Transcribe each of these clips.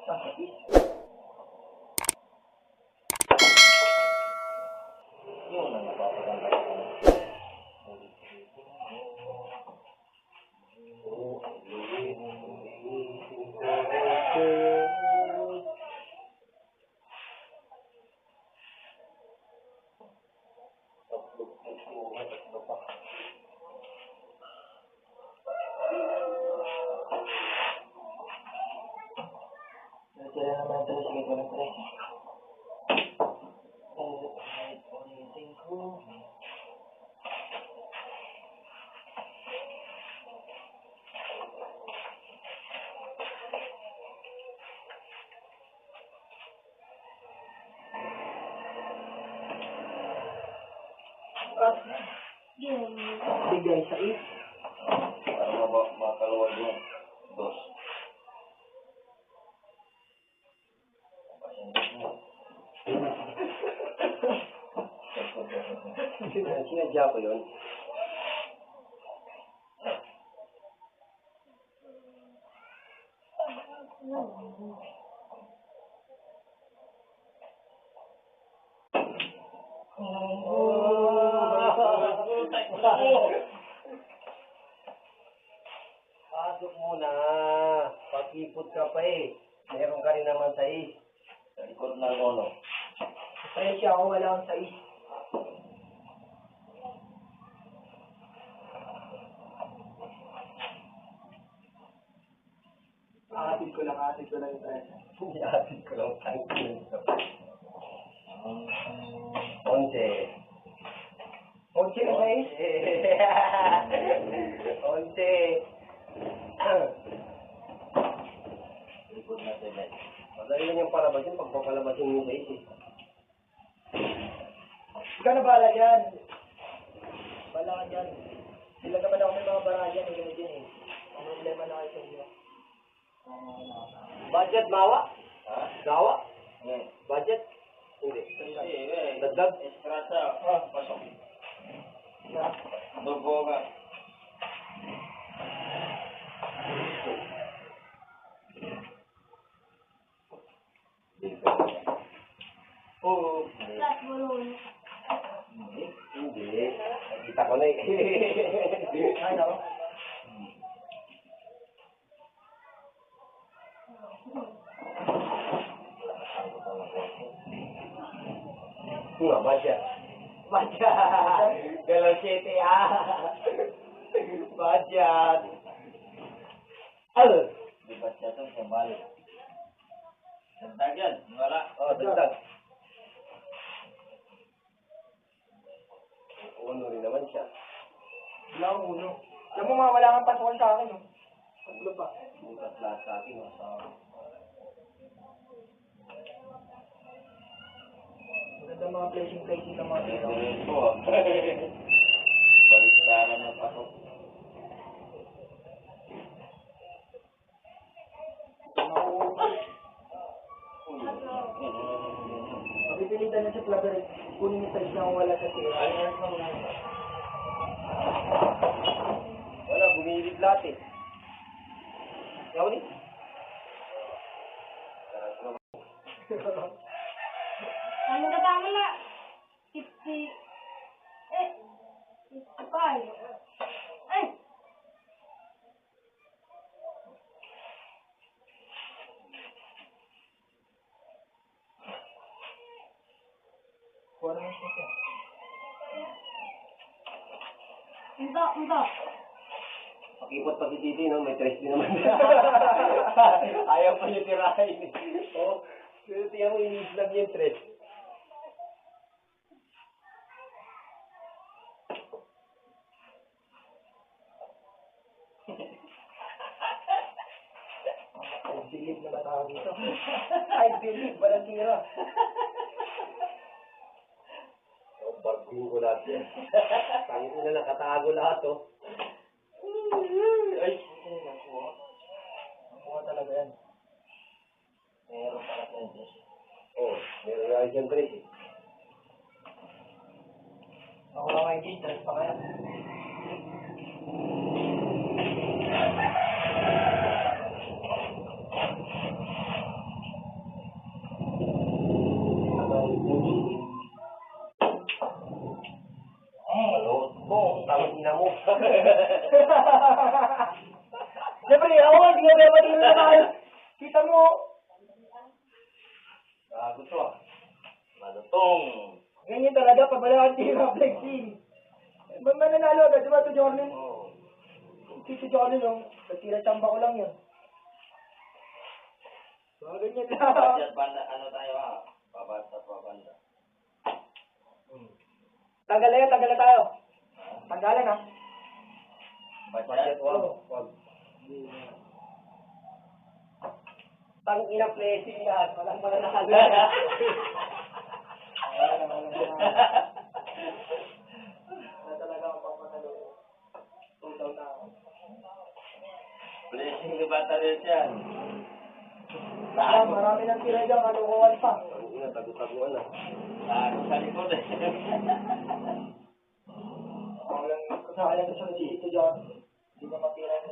Yun ang napapaganda ko. Sila naman ito, sige ko lang ito. Ulitin ko. Bigay sa is. Para makaluwag yung dos. Sinadya ko yun. Pasok muna. Pakipot ka pa eh. Meron ka rin naman sa is. Sa likod ng ono. Presya ako, wala akong sa is. Atid ko lang yung presya. Atid ko lang yung Once. Once na sa is? Once. Likod natin eh. Madali lang yung palabasin, pagpapalabasin mo sa is eh. Ikaw na bahala dyan. Bahala ka dyan. Sila naman ako may mga bara dyan, eh, dyan eh. Ang problema na kayo sa inyo. Budget, mawa? Ha? Nawa? Budget? Hindi. Dagdag? Eskrasa. Pasok. Dobo ka. Oo. Hindi. Nakita ko na eh. Ay, ako. Budget. Galaw 7 Budget. Di budget ito, sembal. Dagdag yan, wala. Dagdag. Uno rin naman siya. Wala akong uno. Alam mo mga wala kang pasukan sa akin, no? Paglo pa. Bukas lahat sa akin, no? Maganda mga placing ng mga dito. Ito, balistaran ng pasok. Mapipilitan na sa plugger, kunin yung size na wala sa tira. Wala, bumilip lahat eh. Yaw ni? Ano ka tama na? 50... 55. Ito. Pakipot pa si Titi, no? May 3 din naman. Ayaw pa niya tirahin. Oo. Pero tiyan mo, ini-vlog niya yung 3. I believe na matawag ito. I believe, walang tira. Barbuin ko lahat yan. Pangit na nakatago lahat, oh. Ay! Nakuha talaga yan. Meron pala sa Diyos. Oo, meron nga dyan, Tracy. Ako lang ay stress pa kaya. kita mo. Bago to ah. Malutong. Ganyan talaga, pabalaan tira, flexing. Ba't mananalo agad, di ba ito, Jordan? Oo. Si Jordan, no? Nagtira tsamba ko lang yun. So, ganyan lang. Budget banda, ano tayo ah? Babanda, babanda. Tanggal na tayo. Tanggalan, ha? Budget, Wag. Tang-ina flexing yan. Walang mananalo. Wala talaga akong papanalo. Tutaw na ako. Blessing ni Bata rin yan. Marami ng tira dyan, kalukuhan pa. Tago-taguan na. Tago sa likod eh. Kasakalan sa dito dyan. Hindi na matira na.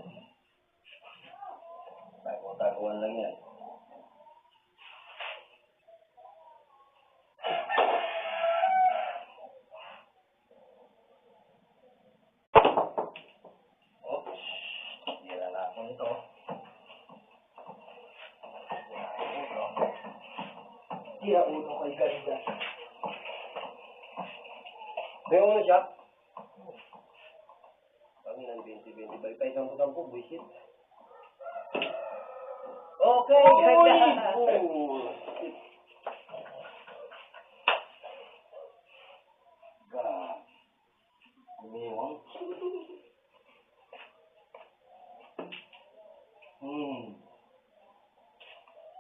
Tago-taguan lang yan. Oops. Tira na ako nito. Tira uno kay ganda. Bayo mo na siya? Kami ng 20-20. Balik tayo sa tampo, buisit. Okay, ganda. Oh. Gumiwang.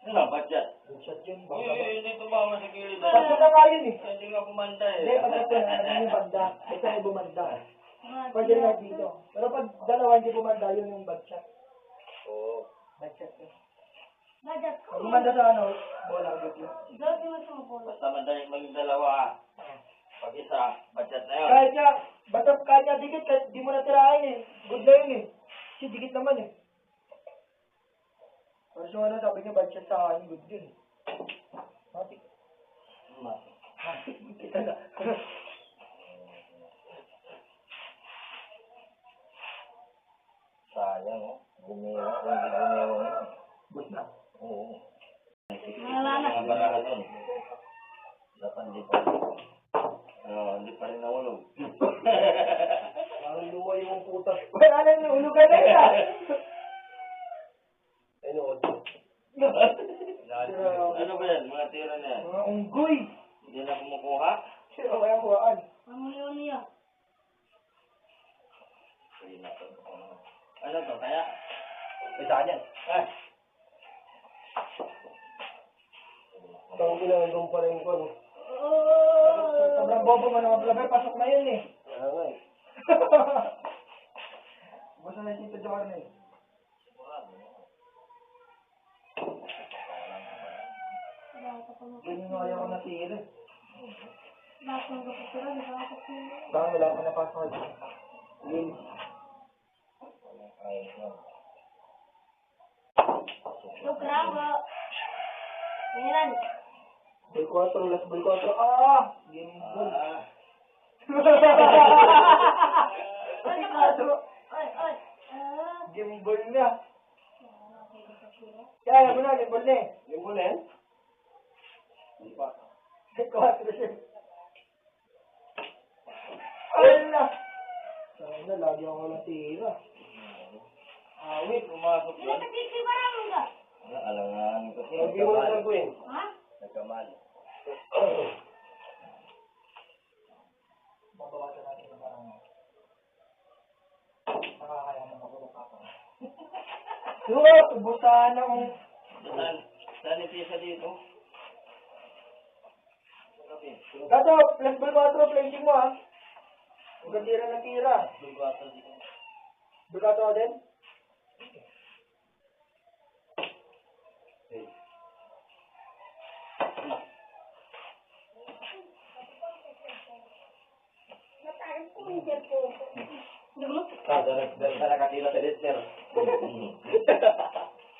Ano na, budget? Shot yun. Hindi tumama sa gilid. Pagkat na nga yun eh. Hindi nga pumanda eh. Hindi, pag ito na yung banda. Ito ay bumanda. Pwede nga dito. Pero pag dalawa hindi bumanda, yun yung bad shot. Oo. Bad shot yun. Badat ko. Pag bumanda sa ano, bola agad yun. Dati mo sumupulot. Basta madaling maging dalawa. Pag isa, budget na yun. Kahit niya, basta kahit niya dikit, kahit di mo natirahin eh. Good na yun eh. Kasi dikit naman eh. Pero so ano, sabi niya, bad shot sa akin, good yun. Matik. Matik, kita na. Sayang oh. Gumiwa. Hindi gumiwa. Good na. Oo. Wala na. Mga baraha dun. Dapat hindi pa rin. Hindi pa rin nahulog. Parang luwa yung putas. Wala na yung hulugan na yun ah. Ano ba yan? Mga tira na yan. Mga unggoy. Hindi na kumukuha? Sino kaya kuhaan? Pamuli niya. Sige na to. Ano to? Kaya? Isa niyan. Ah. Tawag ko lang doon pala yung ano. Oh! Sobrang bobo mo naman pala. Pasok na yun eh. Kaya nga eh. Basta na si Tito Jordan eh. Ganyan nga ayaw ko natira. Bakit mo kapatira? Bakit mo? Baka wala ko napasok. Game. Ayos na. Bravo! Tingnan. Ball 4, last ball 4. Ah! Game ball. Ah. Oy, oy, oy. Game ball na. Kaya alam mo na, game ball na eh. Yung muna yan? Hindi pa. Game 4 siya. Ayun na. Sayang na, lagi ako natira. Awit, pumasok Hindi yun. nagkiksi ba naman ka? Alangan ko. Lagi mo na ko eh. Ha? Nagkamal. Mabawasan natin na parang nakakaya na makulong ako. Suot, ubusan ng... Saan ipisa dito? Gato, plus ball 4, flashing mo ha. Huwag kang tira ng tira. Dugatan dito. Dugato din? Dahil sa nakatira sa lister.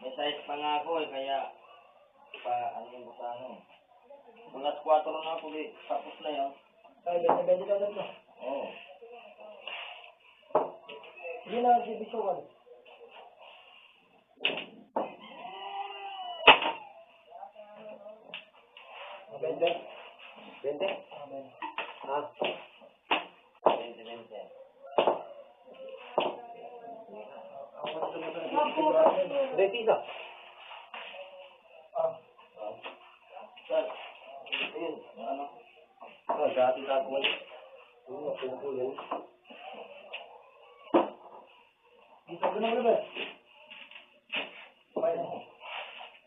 May size pa nga ako eh, kaya ano yung sa ano. Ulas 4 na ako eh, tapos na yun. Ay, benta ka na. Oo. Hindi na, division 1. 20? Ha? 20. Hindi, tisa. Sir, yun, ano? Dati tago. Napupo yan. Dito ko na ba?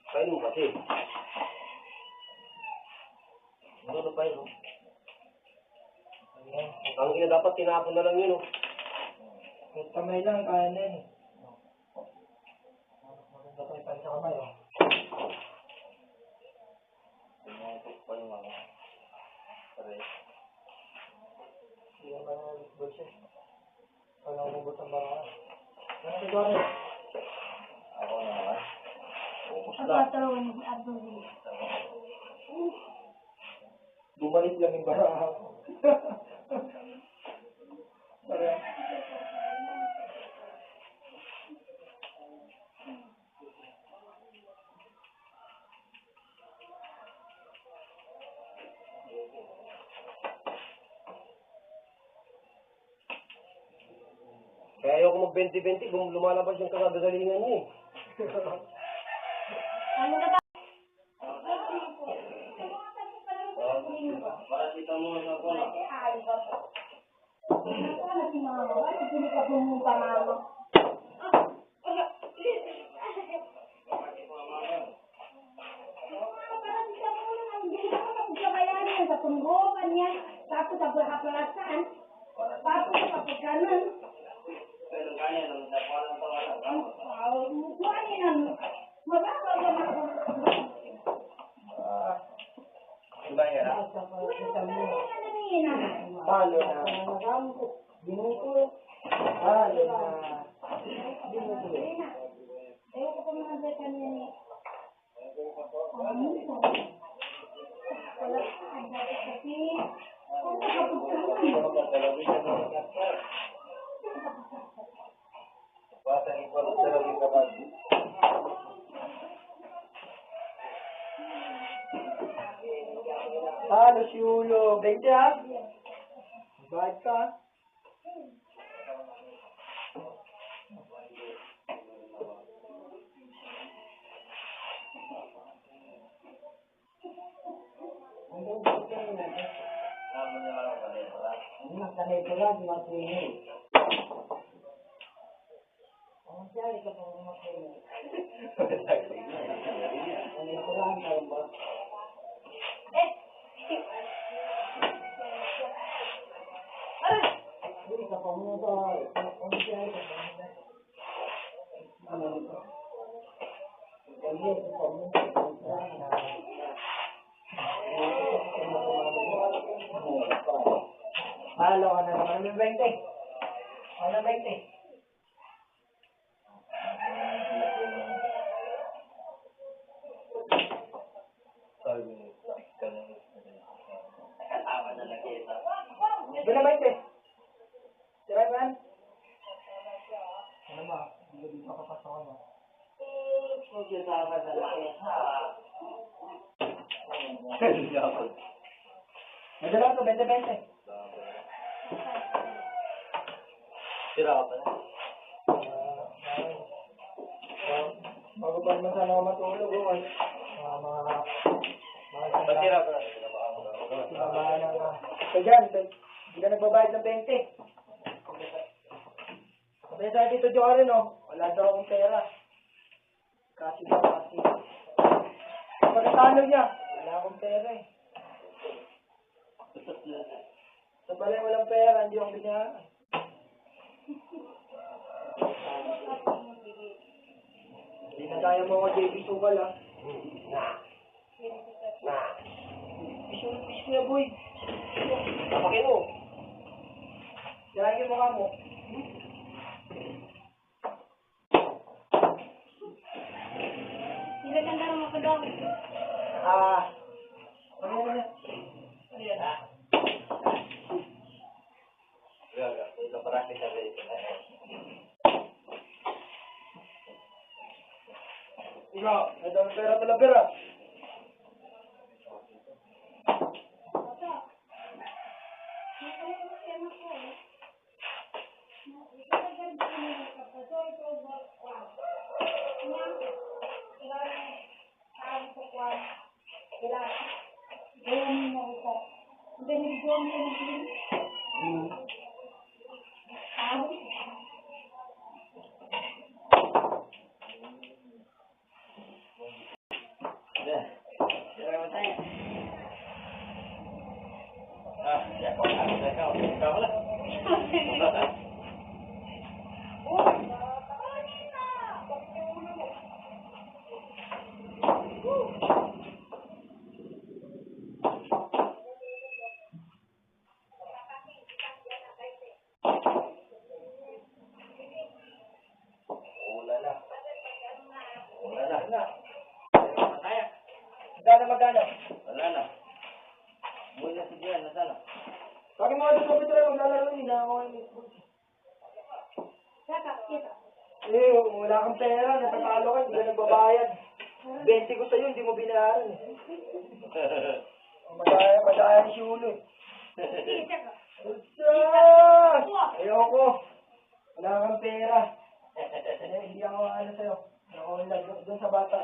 Kain mo kasi. Ano pa yun? Ang ina dapat tinapon na lang yun, oh. Kamay lang, kaya na yun. Maganda pa yung sa kamay, oh. Tumutok pa yung mga. Pare. Hindi naman ang lisbol siya. Walang umubot ang barang. Ano si Johnny? Ako na naman. Focus lang. Pagkatawa ni Abdul. Bumalik lang yung barang. Pare. Kaya ayoko mag-20-20 kung lumalabas yung kagagalingan niya, eh. Ano ka ba? Para kita mo sa bola. Ano si mama? Bakit hindi ka pumunta, mama? Sa tunggungan yan, tapos sa berhapalasan, tapos sa pagkanan, Pero kaya naman sa kuwan ng tawanan ka. mukuha niya ng mababa ka na. Iba yan, ha? Palo na. Binuto. Palo na. Binuto. Ayaw ko mga dekan niya ni. Wala ka, kasi kung nakapagkaman. Basta ikaw ang sarili ka ba? Palo si Ulo. 20, ha? Bayad ka. Nagkanito lang, matringin. Ang siyari ka pang matringin. Kanito lang, tayo ba? Hindi ka pang muto. Ang siyari ka pang muto. Hindi ka pang muto. Halo ka na naman ng 20. Ano 20? Bila 20? Sira ba? Ano ba? Hindi dito ka pasok mo. Okay, tama na lang. Madala ko, 20-20. Sira ka pa na. Bago pa naman sana ako matulog, mga Matira ka na. sinabahan ng so dyan, hindi ka nagbabayad ng 20. Sabi sa dito Jory, no? Wala daw akong pera. Kasi. Pagkatalo niya, wala akong pera eh. Sa balay walang pera, hindi akong binyahan. Hindi na kaya mo ako JP Sukal, ha? Isu ya, boy. Tapakin mo. Sirahin yung mukha mo. Sila ka na mo ko daw. Ano yan? Ano yan, ha? Ito practice sa base. Ikaw, ito ang pera pala pera. na po eh. Itagdag ko na yung kapatid ko. Sabi ko ko. Wala. Gawin mo ko. Ganun ko mo. Sabi. Ya, kau nak kau lah. Magana. Wala na. Muna si Dian, nasaan na? Pag yung mga doon sa pitra, maglalaro nila ako. Kita. Eh, wala kang pera, natatalo ka, hindi ka nagbabayad. 20 ko sa'yo, hindi mo binayaran eh. Madaya si Ulo eh. Kita ka. Ayoko. Wala kang pera. Hindi ako ano sa'yo. Ako nila doon sa bata.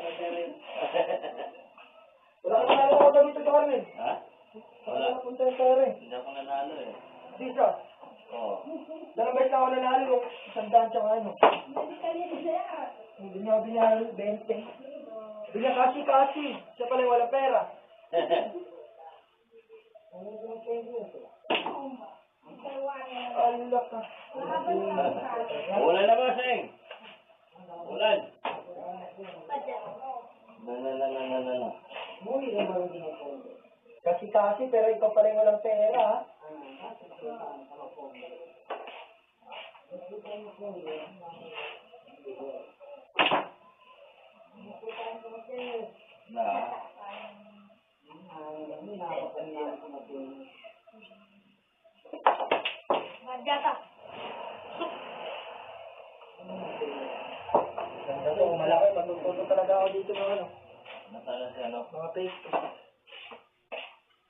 Wala kang nanalo ko dito sa Carmen. Ha? Wala kang punta yung pera eh. Hindi ako nanalo eh. Sisa. Oo. Dalawang beses na ako nanalo yung 100 tsaka ano. Hindi ka niya binayaran. Hindi niya ako binayaran 20. Hindi niya kasi. Siya pala yung walang pera. Ano yung pera ito? Allah ka. Ulan na ba, Seng? Ulan. Na. Muli na ba yung ginagawa? Kasi, pero ikaw pala yung walang pera, ha? Na. Magdata. Ganda to, malaki. Matututo talaga ako dito ng ano. Nasaan si ano? Mga face.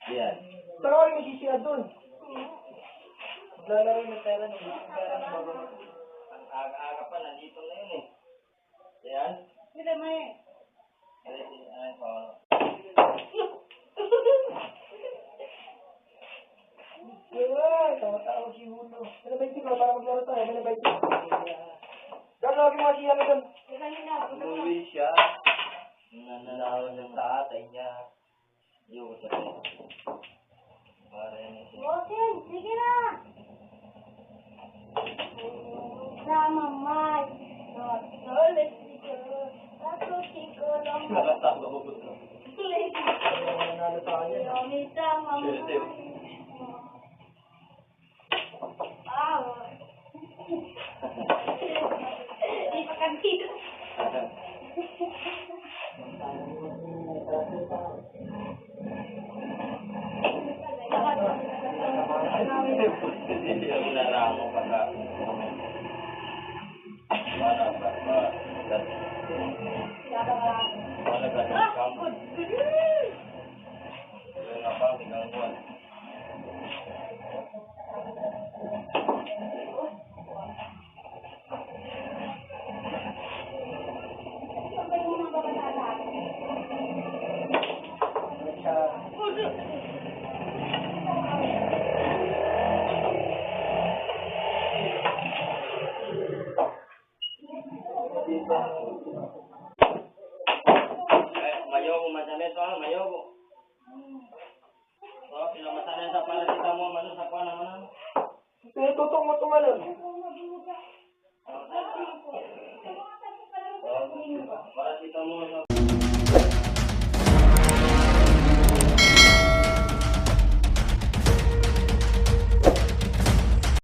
Diyan. Pero ako yung masisira dun. Maglalaro yung pera ng baba. Ang aga-aga pa, nandito na yun eh. Diyan. Hindi may. Ay, Paolo. Tawa-tawa si Ulo. Ano ba ito? Para maglaro tayo. Ano ba ito? Gano'n lagi mga siya mo dun. Umuwi siya. Nananawan ng tatay niya. Yung kasi. Para yun siya. Bosin, sige na. Sama Mai. Soles dito. Tato chico lang. Nakatama ko ito. Nanalo sa kanya. Yomi sama Swerte. Mai. Ah. Di pa kanito. Hindi ako naramo pa ka. Para ba? Para ba? Kamu. Yung apa? Tinggal buat. Mayo ko macam itu, mayo ko. Oh, pinamasanan sa pala kita mo, mano sa kuha naman. Tutong mo tumalon. Para kita mo sa